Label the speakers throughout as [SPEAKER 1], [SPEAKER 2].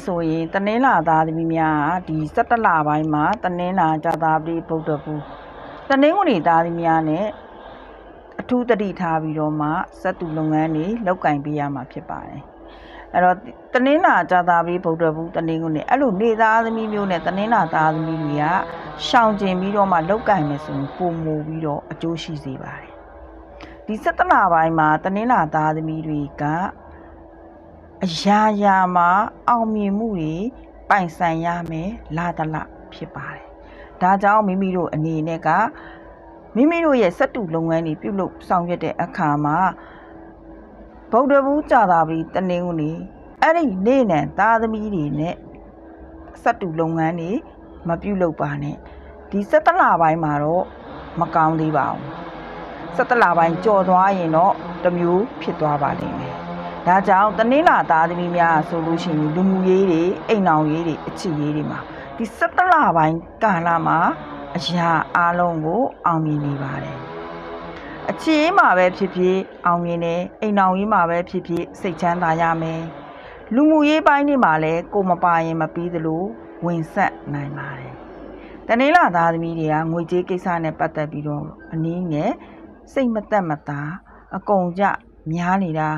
[SPEAKER 1] ဆိုရင်တနင်္လာသားသမီးများဒီ17လပိုင်းမှာတနင်္လာကြာသပတေးဗုဒ္ဓဘူးတနင်္ဂနွေသားသမီးများနဲ့အထူးတတိထားပြီးတော့မှစက်တူလုပ်ငန်းတွေလောက်ကင်ပေးရမှာဖြစ်ပါတယ်အဲ့တော့တနင်္လာကြာသပတေးဗုဒ္ဓဘူးတနင်္ဂနွေအဲ့လိုနေသားသမီးမျိုးနဲ့တနင်္လာသားသမီးတွေကရှောင်ကျင်ပြီးတော့မှလောက်ကင်မယ်ဆိုရင်ပုံမူပြီးတော့အကျိုးရှိစေပါတယ်ဒီ17လပိုင်းမှာတနင်္လာသားသမီးတွေကအရာရာမှာအောင်မြင်မှုတွေပိုင်ဆိုင်ရမယ်လာတလဖြစ်ပါတယ်။ဒါကြောင့်မိမိတို့အနေနဲ့ကမိမိတို့ရဲ့စက်တူလုပ်ငန်းတွေပြုလုပ်ဆောင်ရွက်တဲ့အခါမှာဗုဒ္ဓဘူးကြာသပတေးတနင်္ဂနွေအဲ့ဒီနေ့နဲ့သားသမီးတွေနဲ့စက်တူလုပ်ငန်းတွေမပြုလုပ်ပါနဲ့ဒီ17လပိုင်းမှာတော့မကောင်းသေးပါဘူး17လပိုင်းကြော်သွားရင်တော့တစ်မျိုးဖြစ်သွားပါလိမ့်မယ်ဒါကြောင့်တနင်္လာသားသမီးများဆိုလို့ရှိရင်လူမှုရေးတွေအိမ်အောင်ရေးတွေအချစ်ရေးတွေမှာဒီ17လပိုင်းကာလမှာအရာအလုံးကိုအောင်မြင်နေပါတယ်အချစ်ရေးမှာပဲဖြစ်ဖြစ်အောင်မြင်တယ်အိမ်အောင်ရေးမှာပဲဖြစ်ဖြစ်စိတ်ချမ်းသာရမယ်လူမှုရေးပိုင်းတွေမှာလည်းကိုမပါရင်မပြီးသလိုဝင်ဆက်နိုင်ပါတယ်တနင်္လာသားသမီးတွေကငွေကြေးကိစ္စနဲ့ပတ်သက်ပြီးတော့အနည်းငယ်စိတ်မသက်မသာအကုန်ကြများနေတာ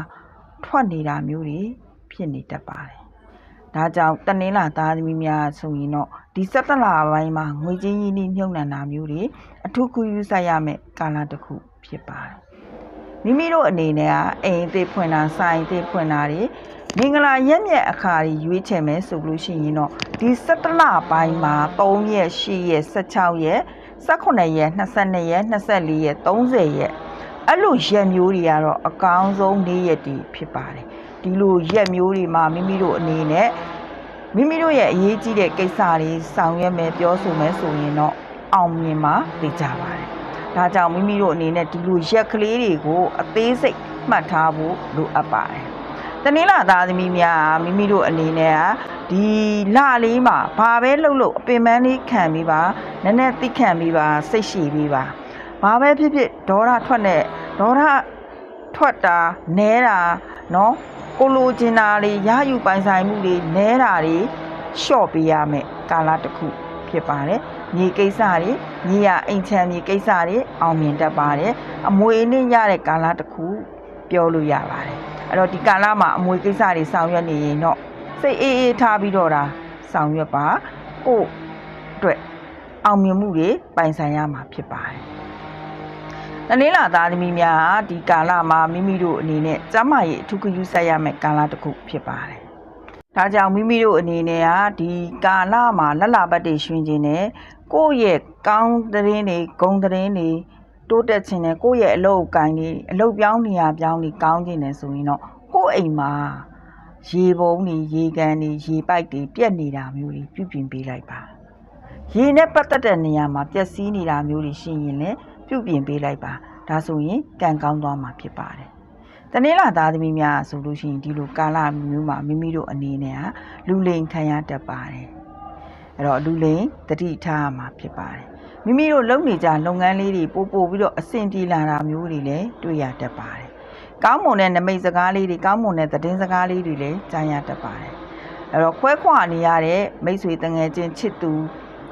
[SPEAKER 1] ထွက်နေတာမျိုးတွေဖြစ်နေတတ်ပါတယ်။ဒါကြောင့်တနင်္လာသားသမီးများဆိုရင်တော့ဒီ17လပိုင်းမှာငွေကြေးရင်းနှီးမြှုပ်နှံတာမျိုးတွေအထူးကူးယူဆိုင်ရမယ့်ကာလတစ်ခုဖြစ်ပါတယ်။မိမိတို့အနေနဲ့အိမ်အသေးဖွင့်တာဆိုင်အသေးဖွင့်တာတွေမင်္ဂလာရက်မြက်အခါတွေရွေးချယ်မယ်ဆိုလို့ရှိရင်တော့ဒီ17လပိုင်းမှာ3ရက်8ရက်16ရက်18ရက်22ရက်24ရက်30ရက်အဲ့လိုရက်မျိုးတွေကတော့အကောင်းဆုံးနေ့ရက်တွေဖြစ်ပါတယ်ဒီလိုရက်မျိုးတွေမှာမိမိတို့အနေနဲ့မိမိတို့ရဲ့အရေးကြီးတဲ့ကိစ္စတွေဆောင်ရွက်မယ်ပြောဆိုမယ်ဆိုရင်တော့အောင်မြင်မှာသိကြပါတယ်ဒါကြောင့်မိမိတို့အနေနဲ့ဒီလိုရက်ကလေးတွေကိုအသေးစိတ်မှတ်ထားဖို့လိုအပ်ပါတယ်တနင်္လာသားသမီးများမိမိတို့အနေနဲ့ဒီလလေးမှာဘာပဲလုပ်လို့အပင်ပန်းလေးခံပြီးပါနည်းနည်းသိခံပြီးပါစိတ်ရှိပြီးပါဘာပဲဖြစ်ဖြစ်ဒေါသထွက်တာနဲတာနော်ကိုလိုချင်တာတွေရယူပိုင်ဆိုင်မှုတွေနဲတာတွေလျှော့ပေးရမယ်ကာလတစ်ခုဖြစ်ပါတယ်မြေကိစ္စတွေမြေရအိမ်ချမ်းမြေကိစ္စတွေအောင်မြင်တတ်ပါတယ်အမွေအနှစ်ရတဲ့ကာလတစ်ခုပြောလို့ရပါတယ်အဲ့တော့ဒီကာလမှာအမွေကိစ္စတွေဆောင်ရွက်နေရင်တော့စိတ်အေးအေးထားပြီးတော့ဆောင်ရွက်ပါကိုအတွက်အောင်မြင်မှုတွေပိုင်ဆိုင်ရမှာဖြစ်ပါတယ်တနင်္လာသားသမီးများဒီကာလမှာမိမိတို့အနေနဲ့ကျမရဲ့အထူးဂရုစိုက်ရမယ့်ကာလတစ်ခုဖြစ်ပါတယ်။ဒါကြောင့်မိမိတို့အနေနဲ့ဒီကာလမှာလက်လာပတ်တွေရွှင်ခြင်းနဲ့ကိုယ့်ရဲ့ကောင်းသတင်းတွေဂုဏ်သတင်းတွေတိုးတက်ခြင်းနဲ့ကိုယ့်ရဲ့အလုပ်အကိုင်တွေအလုပ်ပြောင်းနေရပြောင်းနေကောင်းခြင်းနဲ့ဆိုရင်တော့ကိုယ့်အိမ်မှာရေပုံးတွေရေကန်တွေရေပိုက်တွေပြက်နေတာမျိုးတွေပြုပြင်ပေးလိုက်ပါ။ရေနဲ့ပတ်သက်တဲ့နေရာမှာပျက်စီးနေတာမျိုးတွေရှိရင်လည်းပြုပြင်ပေးလိုက်ပါဒါဆိုရင်ကံကောင်းသွားမှာဖြစ်ပါတယ်တနင်္လာသားသမီးများဆိုလို့ရှိရင်ဒီလိုကာလမျိုးမှာမိမိတို့အနေနဲ့လူလိမ်ခံရတတ်ပါတယ်အဲ့တော့လူလိမ်တတိထားမှာဖြစ်ပါတယ်မိမိတို့လုပ်နေကြလုပ်ငန်းလေးတွေပို့ပြီးတော့အဆင်ပြေလာတာမျိုးတွေလည်းတွေ့ရတတ်ပါတယ်ကောင်းမွန်တဲ့နမိတ်စကားလေးတွေကောင်းမွန်တဲ့သတင်းစကားလေးတွေလည်းကြားရတတ်ပါတယ်အဲ့တော့ခွဲခွာနေရတဲ့မိတ်ဆွေတငယ်ချင်းချစ်သူ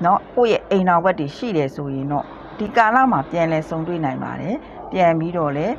[SPEAKER 1] เนาะကိုယ့်ရဲ့အိမ်တော်ဘက်တွေရှိတယ်ဆိုရင်တော့ဒီကာလမှာပြန်လဲဆုံတွေ့နိုင်ပါတယ်ပြန်ပြီးတော့လည်း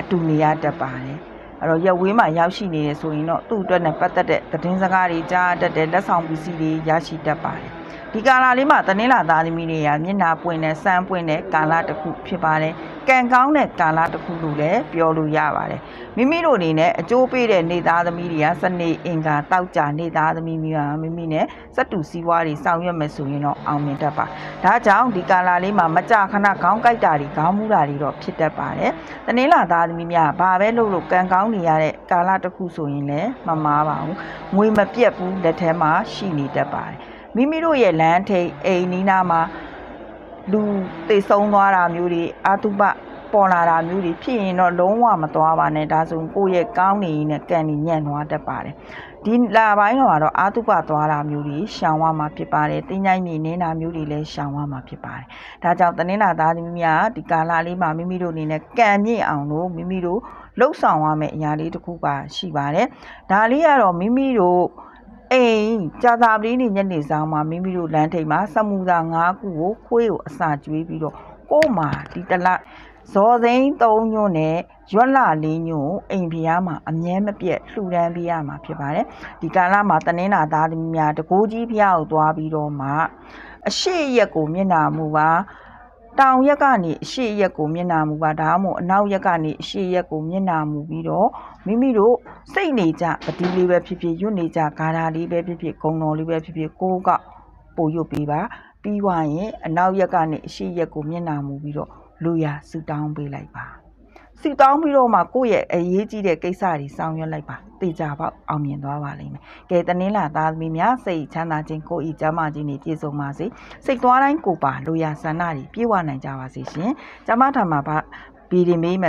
[SPEAKER 1] အတူနေရတတ်ပါတယ်အဲ့တော့ရက်ဝေးမှာရောက်ရှိနေတယ်ဆိုရင်တော့သူ့အတွက်နဲ့ပတ်သက်တဲ့သတင်းစကားတွေကြားတတ်တဲ့လက်ဆောင်ပစ္စည်းတွေရရှိတတ်ပါတယ်ဒီကာလလေးမှာတနင်္လာသားသမီးတွေကမျက်နှာပွင့်တဲ့စမ်းပွင့်တဲ့ကာလတစ်ခုဖြစ်ပါတယ်ကံကောင်းတဲ့ကာလတစ်ခုလို့လည်းပြောလို့ရပါတယ်မိမိတို့အနေနဲ့အကျိုးပေးတဲ့နေသားသမီးတွေကစနေအင်္ဂါတောက်ကြနေသားသမီးများမိမိနဲ့စက်တူစည်းဝါးတွေဆောင်ရွက်မယ်ဆိုရင်တော့အောင်မြင်တတ်ပါဒါကြောင့်ဒီကာလလေးမှာမကြခဏခေါင်းကိုက်တာတွေခေါင်းမူတာတွေတော့ဖြစ်တတ်ပါတယ်တနင်္လာသားသမီးများဘာပဲလုပ်လို့ကံကောင်းနေရတဲ့ကာလတစ်ခုဆိုရင်လည်းမမားပါဘူးငွေမပြတ်ဘူးလက်ထဲမှာရှိနေတတ်ပါတယ်မိမိတို့ရဲ့လမ်းထိပ်အိမ်နီးနားမှာလူသိဆုံးသွားတာမျိုးတွေအာတုပပေါ်လာတာမျိုးတွေဖြစ်ရင်တော့လုံးဝမသွားပါနဲ့ဒါဆိုကိုယ့်ရဲ့ကောင်းနေရင်နဲ့ကံနေညံ့သွားတတ်ပါတယ်ဒီလပိုင်းတော့အာတုပသွားတာမျိုးတွေရှောင်ရမှာဖြစ်ပါတယ်တင်းကြိုင်းမြေနေတာမျိုးတွေလည်းရှောင်ရမှာဖြစ်ပါတယ်ဒါကြောင့်တနင်္လာသားသမီးများဒီကာလလေးမှာမိမိတို့အနေနဲ့ကံမြင့်အောင်လို့မိမိတို့လှုပ်ဆောင်ရမယ့်အရာလေးတစ်ခုပါရှိပါတယ်ဒါလေးကတော့မိမိတို့ အိမ်ကြာသာပလီနေညနေဆောင်မှာမိမိတို့လမ်းထိပ်မှာစမှုသာ9ခုကိုခွေးကိုအစာကျွေးပြီးတော့ကို့မှာဒီတလဇော်စိမ်း3ညွန့်နဲ့ရွက်လာ4ညွန့်အိမ်ဖျားမှာအမြဲမပြတ်လှူဒန်းပေးရမှာဖြစ်ပါတယ်ဒီကာလမှာတနင်္လာသားသမီးများတကိုးကြီးဖျားကိုသွားပြီးတော့မှအရှိရက်ကိုမျက်နာမူပါတောင်ရက်ကနေအရှိရက်ကိုမျက်နာမူပါဒါမှမဟုတ်အနောက်ရက်ကနေအရှိရက်ကိုမျက်နာမူပြီးတော့မိမိတို့စိတ်နေကြပတိလေးပဲဖြစ်ဖြစ်ရွတ်နေကြဂါထာလေးပဲဖြစ်ဖြစ်ဂုံတော်လေးပဲဖြစ်ဖြစ်ကိုကပို့ရွတ်ပေးပါပြီးွားရင်အနောက်ရက်ကနေအရှိရက်ကိုမျက်နာမူပြီးတော့လူရဆူတောင်းပေးလိုက်ပါဆူတောင်းပြီးတော့မှကိုယ့်ရဲ့အရေးကြီးတဲ့ကိစ္စတွေဆောင်ရွက်လိုက်ပါတေချာပေါက်အောင်မြင်သွားပါလိမ့်မယ်ကဲတနင်္လာသားသမီးများစိတ်ချမ်းသာခြင်းကိုယ်ဤကျမ်းမာခြင်းတွေပြည့်စုံပါစေစိတ်သွားတိုင်းကိုပါလူရဆန္ဒတွေပြည့်ဝနိုင်ကြပါစေရှင်ကျမထာမှာဗီဒီမေး